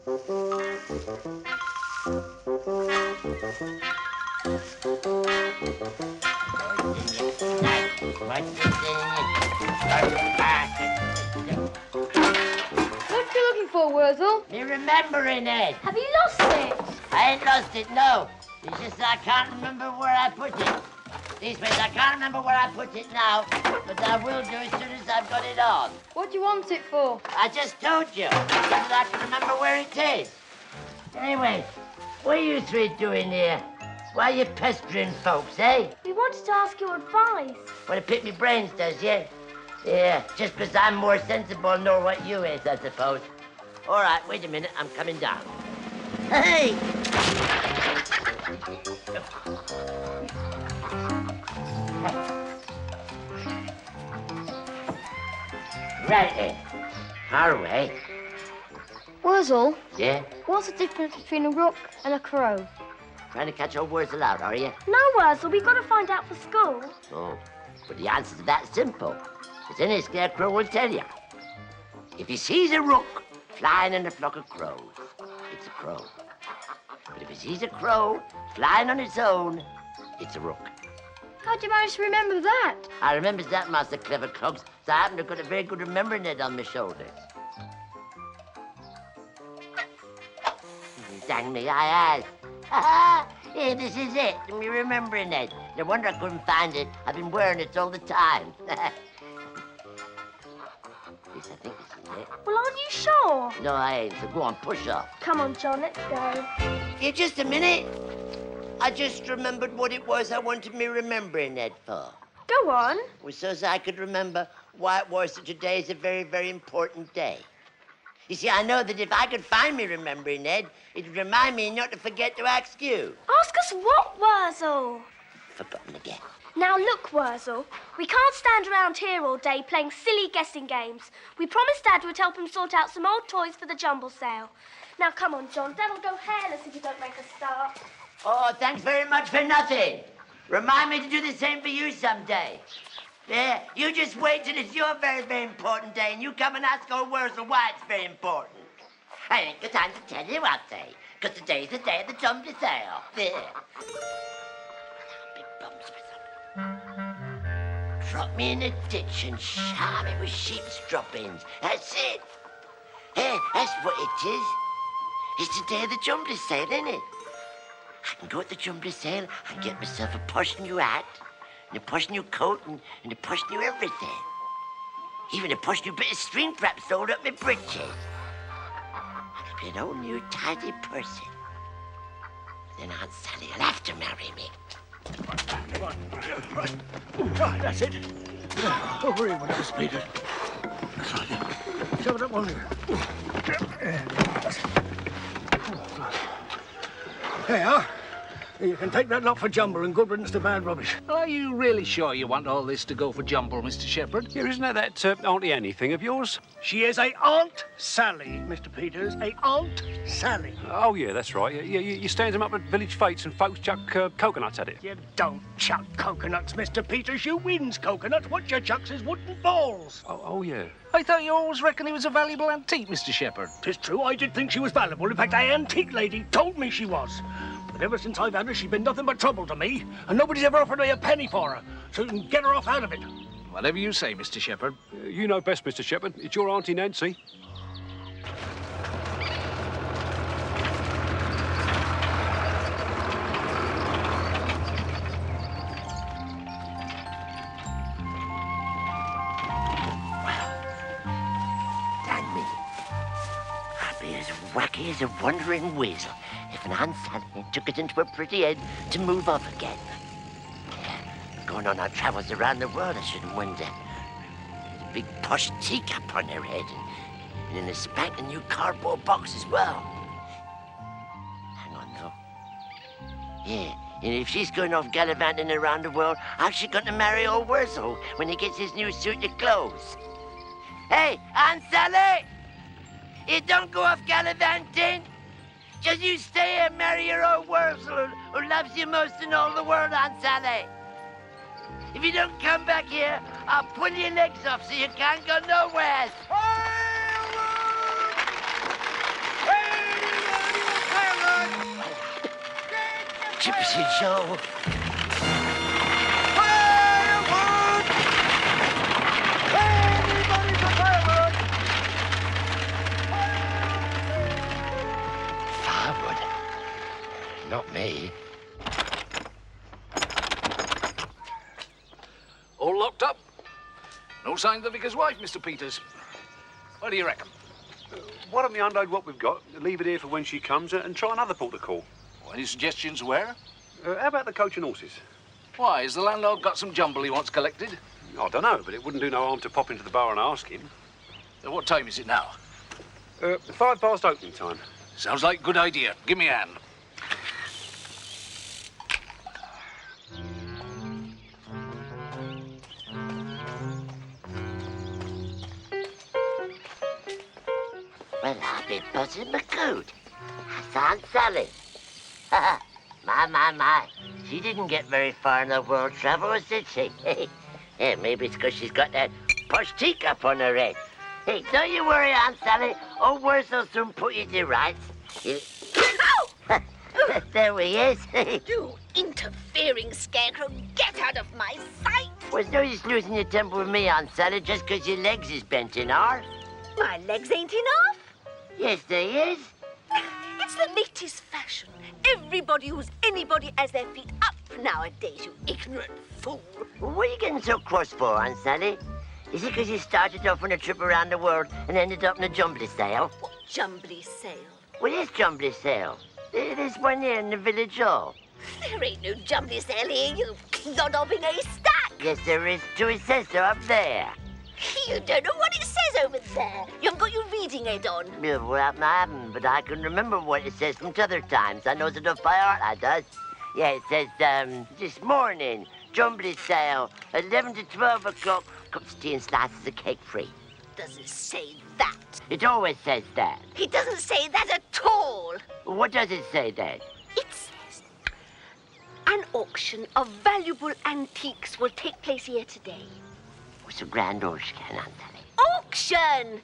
What you looking for, Worzel? Me remembering it. Have you lost it? I ain't lost it, no. It's just that I can't remember where I put it. Leastways, I can't remember where I put it now, but I will do as soon as I've got it on. What do you want it for? I just told you, so that I can remember where it is. Anyway, what are you three doing here? Why are you pestering folks, eh? We wanted to ask your advice. Want to pick me brains, does you? Yeah, just because I'm more sensible nor what you is, I suppose. All right, wait a minute, I'm coming down. Hey! Right in. Our way. Worzel, Yeah? what's the difference between a rook and a crow? Trying to catch old Worzel out, are you? No, Worzel, we've got to find out for school. Oh, but the answer's that simple. As any scarecrow will tell you. If he sees a rook flying in a flock of crows, it's a crow. But if he sees a crow flying on its own, it's a rook. How'd you manage to remember that? I remembers that, Master Clever Clogs, so I happen to have got a very good remembering head on my shoulders. Dang me, I has. Ha-ha! Yeah, this is it, me remembering it. No wonder I couldn't find it. I've been wearing it all the time. Yes, I think this is it. Well, aren't you sure? No, I ain't, so go on, push off. Come on, John, let's go. Yeah, just a minute. I just remembered what it was I wanted me remembering it for. Go on. Well, so as I could remember why it was that today is a very, very important day. You see, I know that if I could find me remembering it, it would remind me not to forget to ask you. Ask us what, Worzel? Forgotten again. Now look, Worzel, we can't stand around here all day playing silly guessing games. We promised Dad we'd help him sort out some old toys for the jumble sale. Now come on, John, Dad'll go hairless if you don't make a start. Oh, thanks very much for nothing. Remind me to do the same for you someday. Yeah, you just wait till it's your very, very important day and you come and ask old Worzel why it's very important. I ain't got time to tell you what, say, because today's the day of the jumble sale. There. Big bumps for something. Drop me in a ditch and shower me with sheep's droppings. That's it. Hey, that's what it is. It's the day of the jumble sale, isn't it? I can go at the jumble sale and get myself a posh new hat, and a posh new coat, and a posh new everything. Even a posh new bit of string perhaps sold up my breeches. I'll be an old new tidy person. Then Aunt Sally will have to marry me. Come on. Right, that's it. Over here, whatever speed it. That's right. Shove it up one here. There you are. You can take that lot for jumble and good riddance to bad rubbish. Are you really sure you want all this to go for jumble, Mr. Shepherd? Yeah, isn't that Auntie Annie thing of yours? She is a Aunt Sally, Mr. Peters. A Aunt Sally. Oh, yeah, that's right. Yeah, you stand them up at village fetes and folks chuck coconuts at it. You don't chuck coconuts, Mr. Peters. You wins coconuts. What you chucks is wooden balls. Oh, yeah. I thought you always reckoned he was a valuable antique, Mr. Shepherd. 'Tis true, I did think she was valuable. In fact, the antique lady told me she was. But ever since I've had her, she's been nothing but trouble to me, and nobody's ever offered me a penny for her, so you can get her off out of it. Whatever you say, Mr. Shepherd. You know best, Mr. Shepherd. It's your Auntie Nancy. Wacky as a wandering weasel if an Aunt Sally took it into her pretty head to move off again. Yeah, going on our travels around the world, I shouldn't wonder. With a big posh teacup on her head and in a spanking new cardboard box as well. Hang on, though. Yeah, and if she's going off gallivanting around the world, how's she going to marry old Worzel when he gets his new suit of clothes? Hey, Aunt Sally! You don't go off gallivanting. Just you stay here and marry your old Worzel who loves you most in all the world, Aunt Sally. If you don't come back here, I'll pull your legs off so you can't go nowhere. Hey, Gypsy Joe. Firewood! Anybody for firewood? Firewood? Not me. All locked up? No sign of the vicar's wife, Mr. Peters. What do you reckon? Why don't we unload what we've got, leave it here for when she comes, and try another port of call? Well, any suggestions where? How about the coach and horses? Why, has the landlord got some jumble he wants collected? I don't know, but it wouldn't do no harm to pop into the bar and ask him. What time is it now? 5 past opening time. Sounds like a good idea. Give me a hand. Well, I'll be buzzing my coat. That's Aunt Sally. My. She didn't get very far in the world travels, did she? Yeah, maybe it's because she's got that posh teacup on her head. Hey, don't you worry, Aunt Sally. Old Worzel soon put you to rights. Ow! There he is. You interfering scarecrow, get out of my sight! Well, it's no use losing your temper with me, Aunt Sally, just because your legs is bent in are. My legs ain't enough. Yes, they is. It's the latest fashion. Everybody who's anybody has their feet up nowadays, you ignorant fool. What are you getting so cross for, Aunt Sally? Is it because you started off on a trip around the world and ended up in a jumbly sale? What jumbly sale? What is jumbly sale? There's one here in the village hall. There ain't no jumbly sale here, you clod-hopping haystack. Yes, there is too. It says so up there. You don't know what it says over there. You haven't got your reading aid on. Yeah, well, I haven't, but I can remember what it says from t'other times. I knows it off by heart, I does. Yeah, it says, this morning, jumbly sale, 11 to 12 o'clock, cups of tea and slices of cake free. Doesn't say that. It always says that. It doesn't say that at all. What does it say then? It says an auction of valuable antiques will take place here today. What's a grand auction, Aunt Sally? Auction!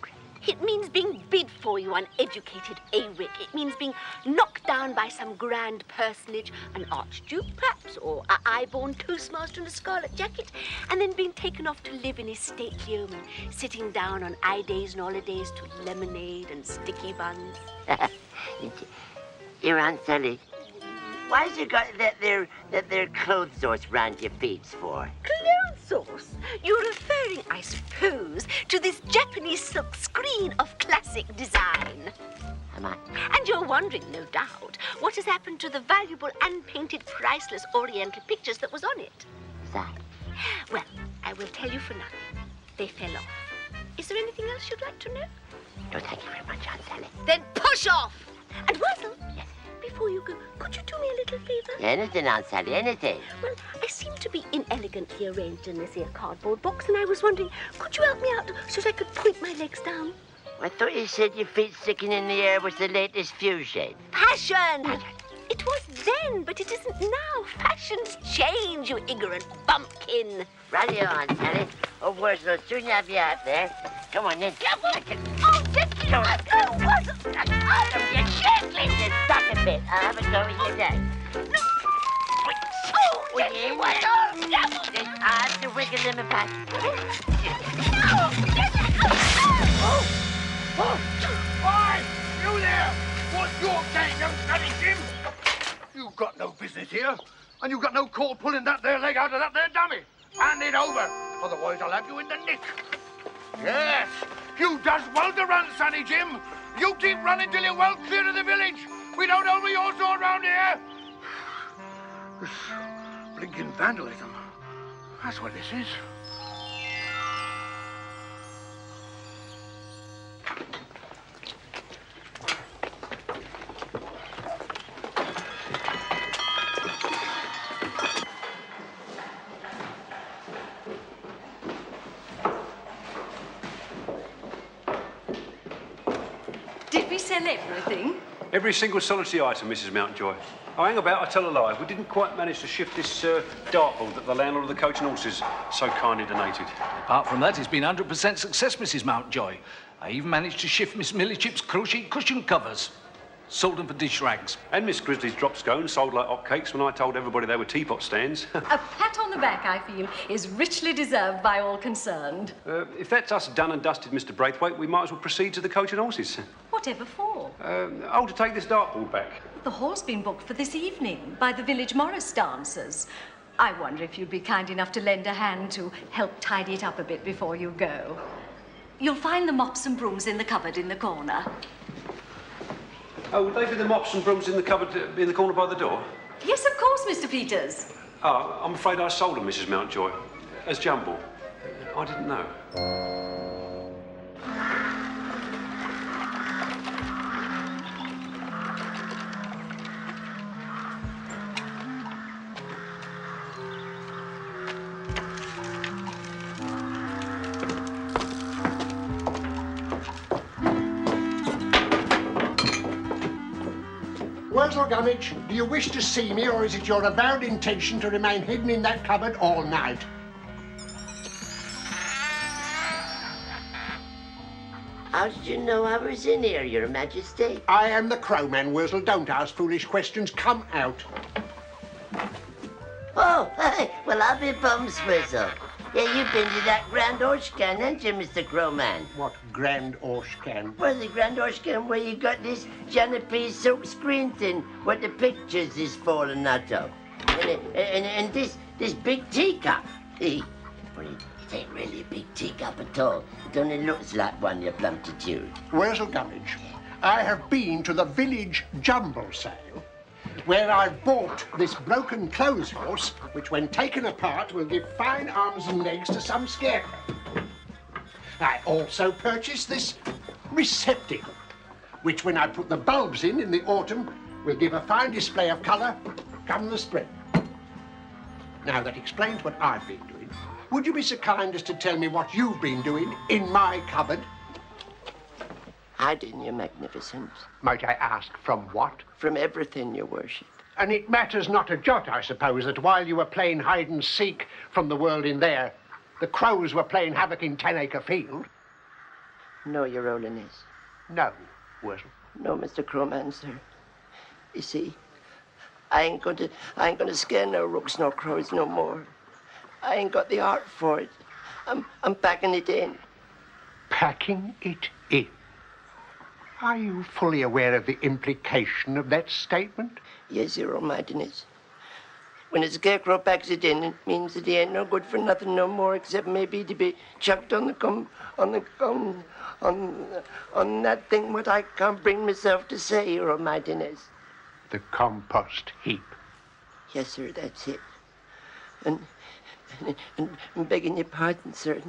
It means being bid for, you uneducated A-Rick. It means being knocked down by some grand personage, an archduke perhaps, or a high-born toastmaster in a scarlet jacket, and then being taken off to live in his stately home and sitting down on days and holidays to lemonade and sticky buns. Here, Aunt Sally, why's you got that there clothes sauce round your feet for? Clothes sauce? You're referring, I suppose, to this Japanese silk screen of classic design. Am I? And you're wondering, no doubt, what has happened to the valuable hand-painted, priceless Oriental pictures that was on it. Is that? Well, I will tell you for nothing. They fell off. Is there anything else you'd like to know? No, thank you very much, Aunt Sally. Then push off! And Worzel, yes, before you go, could you do me a little favor? Anything, Aunt Sally, anything. Well, I seem to be inelegantly arranged in this here cardboard box, and I was wondering, could you help me out so that I could point my legs down? I thought you said your feet sticking in the air was the latest fusion. Fashion! It was then, but it isn't now. Fashions change, you ignorant bumpkin. Radio, Aunt Sally. Oh, Worzel, soon have you out there. Come on, then. Yeah, well, oh, just Go, Worzel. You can't leave this stuck a bit. I'll have a go with you then. Oh, Will you in there? I'll have to wiggle them about. Oi! You there! What's your game, young Sonny Jim? You've got no business here, and you've got no call pulling that there leg out of that there dummy. Hand it over, otherwise I'll have you in the nick. Yes, you does well to run, Sonny Jim. You keep running till you're well clear of the village. We don't hold your horse around here. This blinking vandalism. That's what this is. Did we sell everything? Every single solitary item, Mrs. Mountjoy. Oh, hang about, I tell a lie. We didn't quite manage to shift this dartboard that the landlord of the Coach and Horses so kindly donated. Apart from that, it's been 100% success, Mrs. Mountjoy. I even managed to shift Miss Millichip's crochet cushion covers. Sold them for dish rags. And Miss Grizzly's drop scones sold like hotcakes when I told everybody they were teapot stands. A pat on the back, I feel, is richly deserved by all concerned. If that's us done and dusted, Mr. Braithwaite, we might as well proceed to the coach and horses. Whatever for? To take this dartboard back. The hall's been booked for this evening by the village Morris dancers. I wonder if you'd be kind enough to lend a hand to help tidy it up a bit before you go. You'll find the mops and brooms in the cupboard in the corner. Oh, would they be the mops and brooms in the cupboard in the corner by the door? Yes, of course, Mr. Peters. Oh, I'm afraid I sold them, Mrs. Mountjoy, as jumble. I didn't know. Worzel Gummidge, do you wish to see me, or is it your avowed intention to remain hidden in that cupboard all night? How did you know I was in here, Your Majesty? I am the crowman, Worzel. Don't ask foolish questions. Come out. Oh, hey, well, I'll be bums, Worzel. Yeah, you've been to that Grand Orshcan, haven't you, Mr. Crowman? What Grand Orshcan? Well, the Grand Orshcan where you got this Janapee silk screen thing, what the pictures is falling out of. And this big teacup. Well, it ain't really a big teacup at all. It only looks like one, you plumptitude. Worzel Gummidge, I have been to the village jumble sale, where I've bought this broken clothes horse, which when taken apart will give fine arms and legs to some scarecrow. I also purchased this receptacle, which when I put the bulbs in the autumn will give a fine display of colour come the spring. Now that explains what I've been doing. Would you be so kind as to tell me what you've been doing in my cupboard? Hiding, Your Magnificence. Might I ask from what? From everything, Your Worship. And it matters not a jot, I suppose, that while you were playing hide and seek from the world in there, the crows were playing havoc in 10-acre field? No, Your Holiness. No, Worzel. No, Mr. Crowman, sir. You see, I ain't going to scare no rooks nor crows no more. I ain't got the heart for it. I'm packing it in. Packing it in? Are you fully aware of the implication of that statement? Yes, Your Almightiness. When a scarecrow packs it in, it means that he ain't no good for nothing no more, except maybe to be chucked on that thing what I can't bring myself to say, Your Almightiness. The compost heap. Yes, sir, that's it. And begging your pardon, sir,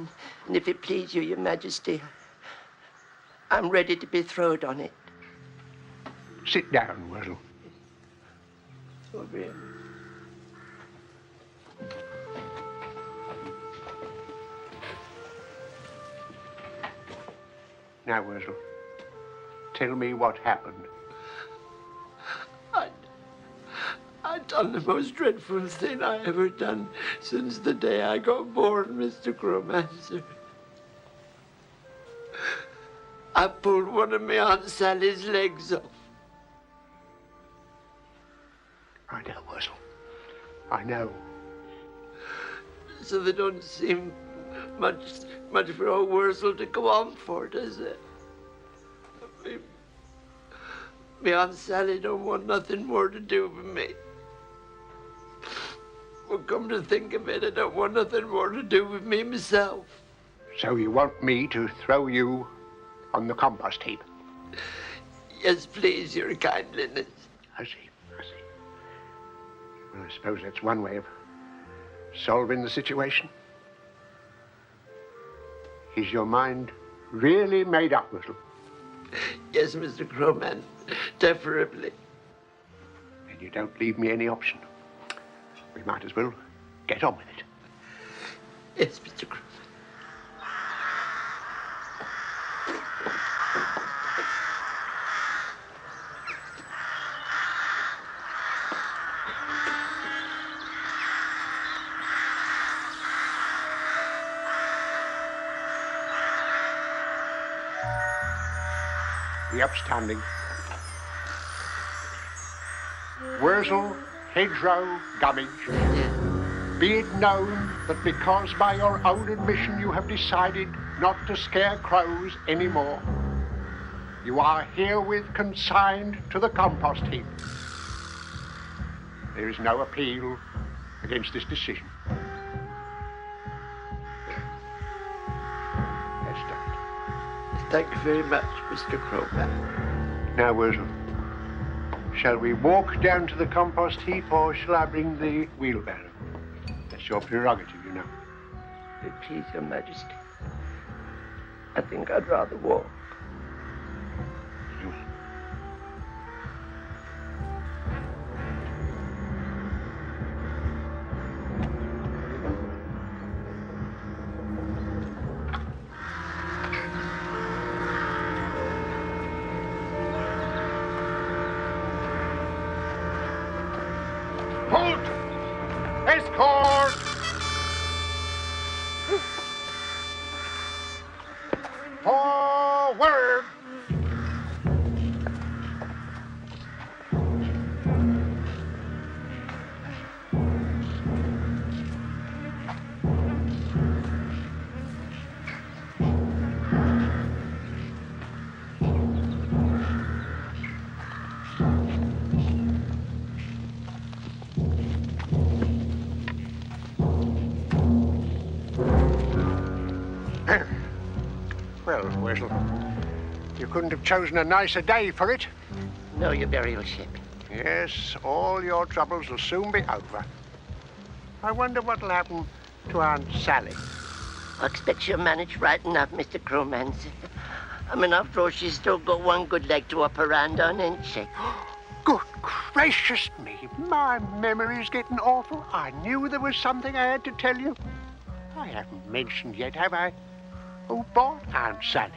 and if it please you, Your Majesty, I'm ready to be throwed on it. Sit down, Worzel. Over here. Now, Worzel, tell me what happened. I done the most dreadful thing I ever done since the day I got born, Mr. Crowmancer. I pulled one of my Aunt Sally's legs off. I know, Worzel. I know. So there don't seem much for old Worzel to go on for, does it? My Aunt Sally don't want nothing more to do with me. Well, come to think of it, I don't want nothing more to do with me myself. So you want me to throw you on the compost heap? Yes, please, Your Kindliness. I see. Well, I suppose that's one way of solving the situation. Is your mind really made up, Worzel? Yes, Mr. Crowman, definitely. Then you don't leave me any option. We might as well get on with it. Yes, Mr. Crowman. The upstanding. Worzel Hedgerow Gummidge, be it known that because by your own admission you have decided not to scare crows anymore, you are herewith consigned to the compost heap. There is no appeal against this decision. That's done. Thank you very much, Mr. Crowman. Now, Worzel, shall we walk down to the compost heap or shall I bring the wheelbarrow? That's your prerogative, you know. Please, Your Majesty. I think I'd rather walk. Very well. Halt! Escort! Forward! Well, Worzel, you couldn't have chosen a nicer day for it. No, Your Burialship. Yes, all your troubles will soon be over. I wonder what'll happen to Aunt Sally. I expect she'll manage right enough, Mr. Crowman. I mean, after all, she's still got one good leg to hop around on, ain't she? Good gracious me, my memory's getting awful. I knew there was something I had to tell you. I haven't mentioned yet, have I? Who bought Aunt Sally?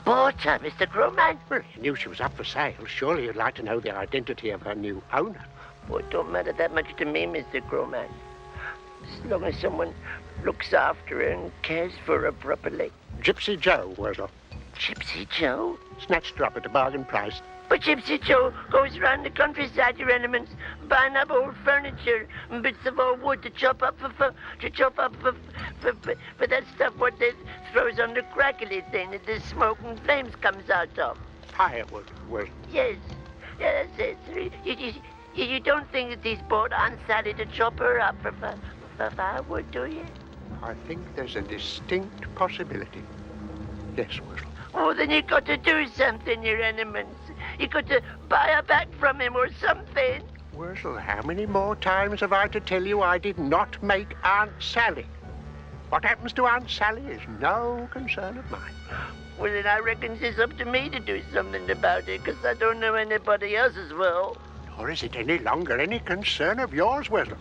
Bought her, Mr. Crowman? Well, you knew she was up for sale. Surely you'd like to know the identity of her new owner. Well, it don't matter that much to me, Mr. Crowman. As long as someone looks after her and cares for her properly. Gypsy Joe, Worzel. Gypsy Joe? Snatched her up at a bargain price. But Gypsy Joe goes round the countryside, your elements, buying up old furniture and bits of old wood to chop up for that stuff what they throws on the crackly thing that the smoke and flames comes out of. Firewood, Worzel. Yes, yeah, that's it. You don't think that he's bought Aunt Sally to chop her up for firewood, do you? I think there's a distinct possibility. Yes, Worzel. Oh, then you got to do something, your elements. You got to buy her back from him or something. Worzel, how many more times have I to tell you I did not make Aunt Sally? What happens to Aunt Sally is no concern of mine. Well, then I reckon it's up to me to do something about it, because I don't know anybody else as well. Nor is it any longer any concern of yours, Worzel.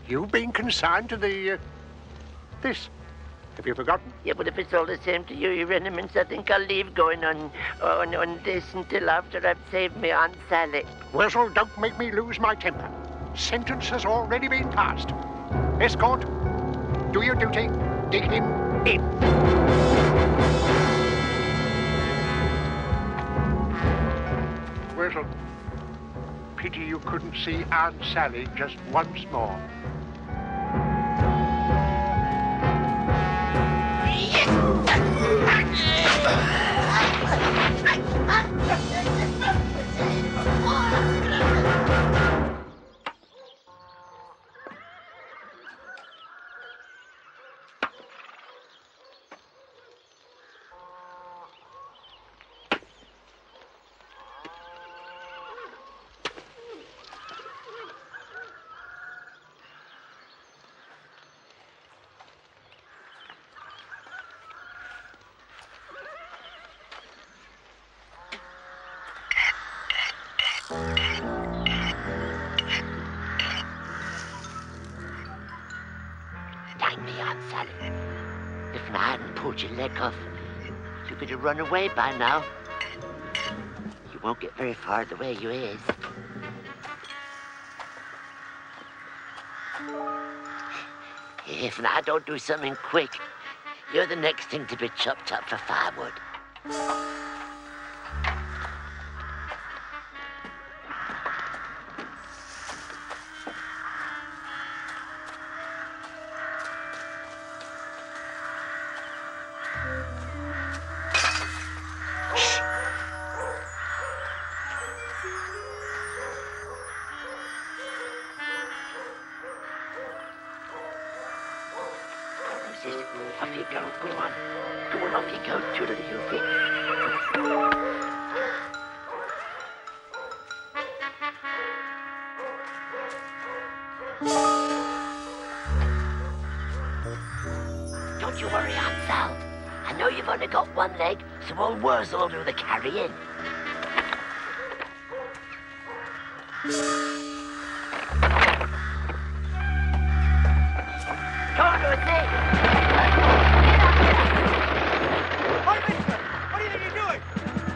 You've been consigned to the, this. Have you forgotten? Yeah, but if it's all the same to you, your elements, I think I'll leave going on this until after I've saved me Aunt Sally. Worzel, don't make me lose my temper. Sentence has already been passed. Escort, do your duty. Dig him in. Worzel, pity you couldn't see Aunt Sally just once more. Dang me, Aunt Sally. If I hadn't pulled your leg off, you could have run away by now. You won't get very far the way you is. If I don't do something quick, you're the next thing to be chopped up for firewood. go. Go on. Go on, off you go, Toodle you think. Don't you worry, Hansel. I know you've only got one leg, so old Worzel will do the carrying. Come on, Dorothy. Hey, mister! What do you think you're doing?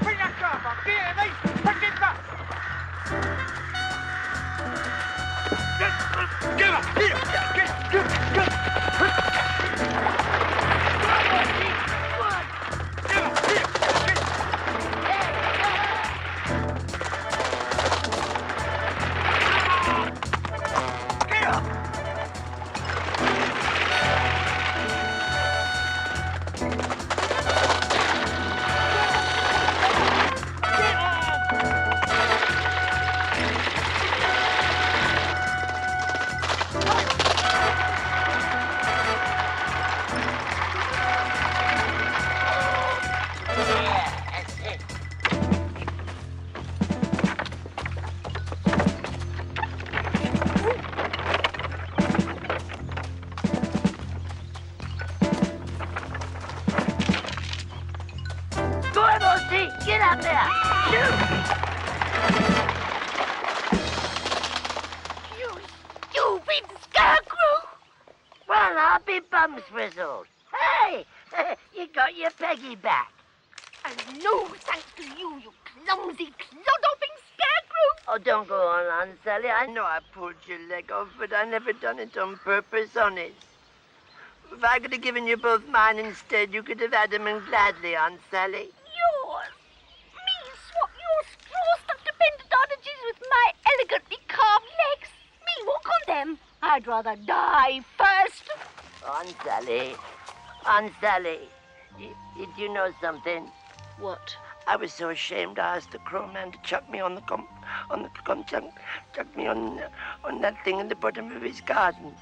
Bring that car back. Do you hear me? Bring it back! Get up! Get up! Get up! Get out there! Shoot! You stupid scarecrow! Well, I'll be bums frizzled. Hey! You got your Peggy back. And no thanks to you, you clumsy, clod-hopping scarecrow! Oh, don't go on, Aunt Sally. I know I pulled your leg off, but I never done it on purpose, honest. If I could have given you both mine instead, you could have had them and gladly, Aunt Sally. Yours? Me swap your straw-stuffed appendages with my elegantly carved legs? Me walk on them? I'd rather die first. Aunt Sally, did you know something? What? I was so ashamed I asked the crow man to chuck me on that thing in the bottom of his garden.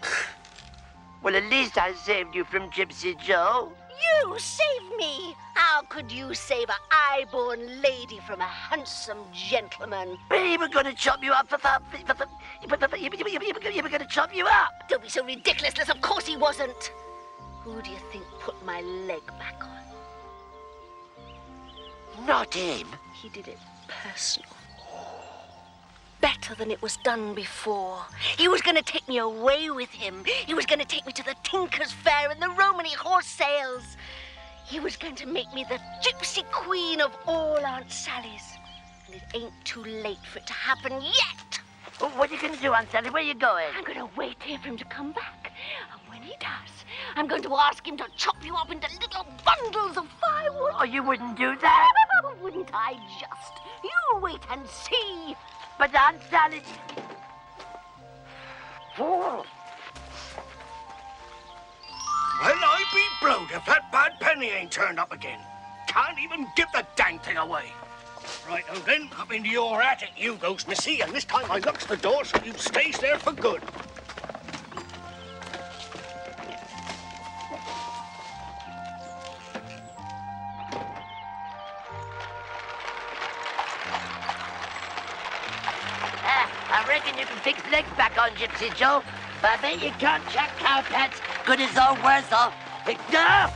Well, at least I saved you from Gypsy Joe. You saved me! How could you save a high-born lady from a handsome gentleman? But he was going to chop you up he was going to chop you up. Don't be so ridiculous, Liz. Of course he wasn't. Who do you think put my leg back on? Not him. He did it personal. Better than it was done before. He was going to take me away with him. He was going to take me to the Tinker's Fair and the Romany horse sales. He was going to make me the gypsy queen of all Aunt Sally's. And it ain't too late for it to happen yet. Well, what are you going to do, Aunt Sally? Where are you going? I'm going to wait here for him to come back. And when he does, I'm going to ask him to chop you up into little bundles of firewood. Oh, you wouldn't do that? Wouldn't I just? You wait and see. But Aunt Sally... Well, I be blowed if that bad penny ain't turned up again. Can't even give the dang thing away. Right, oh then, up into your attic you goes, missy, and this time I locks the door so you stays there for good. I reckon you can fix legs back on, Gypsy Joe. But I bet you can't chuck cowpats good as old Worzel. No!